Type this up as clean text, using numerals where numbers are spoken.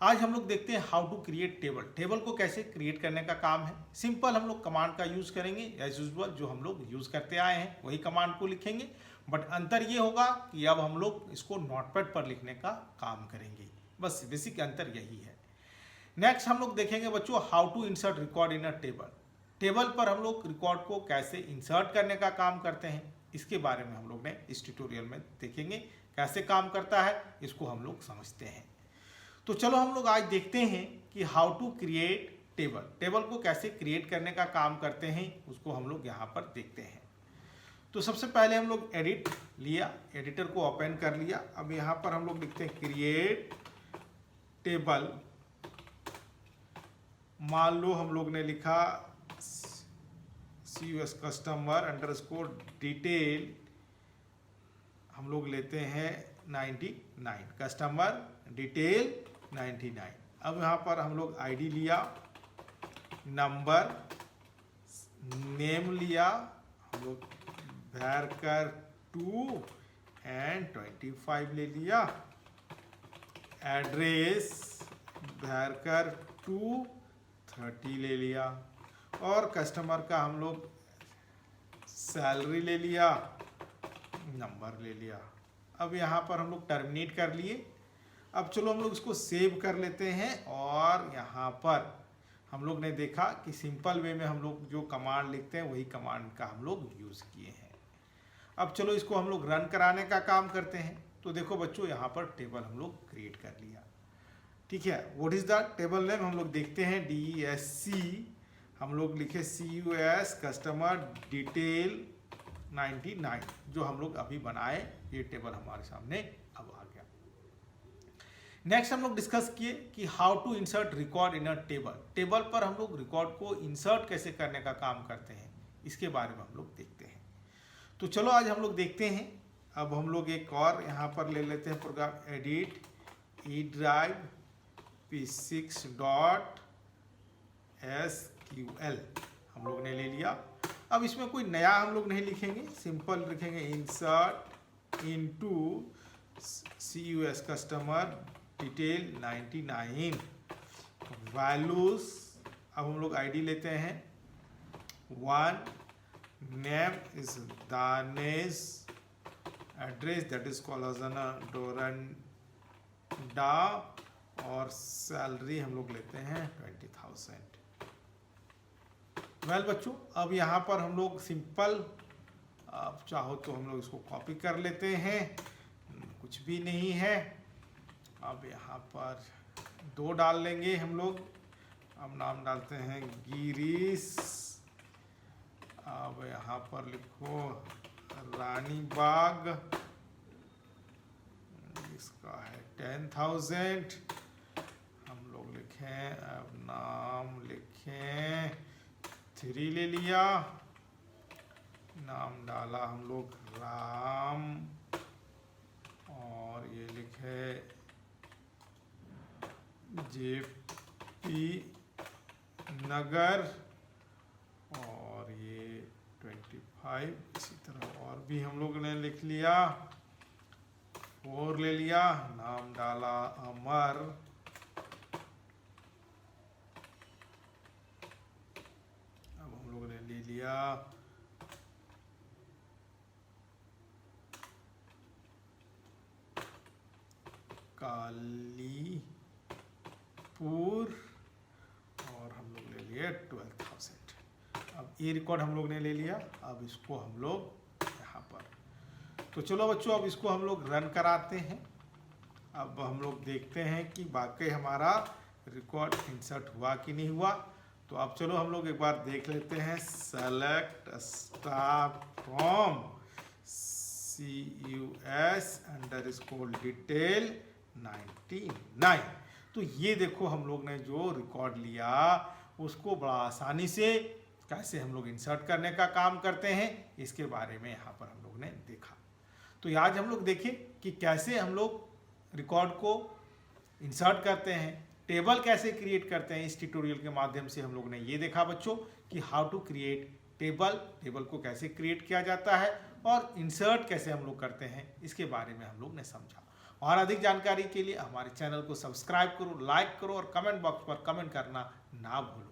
आज हम लोग देखते हैं how to create table. Table को कैसे क्रिएट करने का काम है। सिंपल हम लोग कमांड का यूज़ करेंगे एज यूजुअल, जो हम लोग यूज़ करते आए हैं वही कमांड को लिखेंगे। बट अंतर ये होगा कि अब हम लोग इसको नोटपैड पर लिखने का काम करेंगे। बस बेसिक अंतर यही है। नेक्स्ट हम लोग देखेंगे बच्चों how to insert record in a table. Table पर हम लोग रिकॉर्ड को कैसे इंसर्ट करने का काम करते हैं, इसके बारे में हम लोग ने इस ट्यूटोरियल में देखेंगे। कैसे काम करता है इसको हम लोग समझते हैं। तो चलो हम लोग आज देखते हैं कि how to create table. Table को कैसे क्रिएट करने का काम करते हैं उसको हम लोग यहाँ पर देखते हैं। तो सबसे पहले हम लोग एडिट लिया, एडिटर को ओपन कर लिया। अब यहाँ पर हम लोग लिखते हैं क्रिएट टेबल। मान लो हम लोग ने लिखा CUS कस्टमर अंडरस्कोर डिटेल, हम लोग लेते हैं 99, कस्टमर डिटेल 99। अब यहाँ पर हम लोग आईडी लिया, नंबर, नेम लिया, हम लोग भैरकर 2 एंड 25 ले लिया, एड्रेस भैरकर 2 30 ले लिया, और कस्टमर का हम लोग सैलरी ले लिया, नंबर ले लिया। अब यहाँ पर हम लोग टर्मिनेट कर लिए। अब चलो हम लोग इसको सेव कर लेते हैं। और यहाँ पर हम लोग ने देखा कि सिंपल वे में हम लोग जो कमांड लिखते हैं वही कमांड का हम लोग यूज़ किए हैं। अब चलो इसको हम लोग रन कराने का काम करते हैं। तो देखो बच्चों, यहाँ पर टेबल हम लोग क्रिएट कर लिया। ठीक है, what is the table name हम लोग देखते हैं। DESC हम लोग लिखे CUS कस्टमर डिटेल 99, जो हम लोग अभी बनाए। ये टेबल हमारे सामने अब आ गया। नेक्स्ट हम लोग डिस्कस किए कि how to insert record in a table. Table पर हम लोग रिकॉर्ड को इंसर्ट कैसे करने का काम करते हैं, इसके बारे में हम लोग देखते हैं। तो चलो आज हम लोग देखते हैं। अब हम लोग एक और यहाँ पर ले लेते हैं programme, edit E drive p6.sql हम लोग ने ले लिया। अब इसमें कोई नया हम लोग नहीं लिखेंगे, सिंपल लिखेंगे insert into CUS customer detail 99 values. अब हम लोग आईडी लेते हैं 1, name is Danesh, address that is कोलाजना डोरंडा, और सैलरी हम लोग लेते हैं 20,000। वेल बच्चों, अब यहाँ पर हम लोग सिंपल, आप चाहो तो हम लोग इसको कॉपी कर लेते हैं, कुछ भी नहीं है। अब यहाँ पर 2 डाल लेंगे हम लोग। अब नाम डालते हैं गिरीश। अब यहाँ पर लिखो रानी बाग, इसका है 10,000। हम लोग लिखें, अब नाम लिखें 3 ले लिया, नाम डाला हम लोग राम, और ये लिखे JP नगर, और ये 25। इसी तरह और भी हम लोग ने लिख लिया, 4 ले लिया, नाम डाला अमर, अब हम लोग ने ले लिया कालीपुर, और हम लोग ले लिए 12,000। अब ये रिकॉर्ड हम लोग ने ले लिया। अब इसको हम लोग यहाँ पर, तो चलो बच्चों अब इसको हम लोग रन कराते हैं। अब हम लोग देखते हैं कि वाकई हमारा रिकॉर्ड इंसर्ट हुआ कि नहीं हुआ। तो अब चलो हम लोग एक बार देख लेते हैं। Select staff from CUS underscore detail 99। तो ये देखो हम लोग ने जो रिकॉर्ड लिया उसको बड़ा आसानी से कैसे हम लोग इंसर्ट करने का काम करते हैं, इसके बारे में यहाँ पर हम लोग ने देखा। तो आज हम लोग देखें कि कैसे हम लोग रिकॉर्ड को इंसर्ट करते हैं, टेबल कैसे क्रिएट करते हैं। इस ट्यूटोरियल के माध्यम से हम लोग ने ये देखा बच्चों कि how to create table, table को कैसे क्रिएट किया जाता है, और इंसर्ट कैसे हम लोग करते हैं, इसके बारे में हम लोग ने समझा। और अधिक जानकारी के लिए हमारे चैनल को सब्सक्राइब करो, लाइक करो और कमेंट बॉक्स पर कमेंट करना ना भूलो।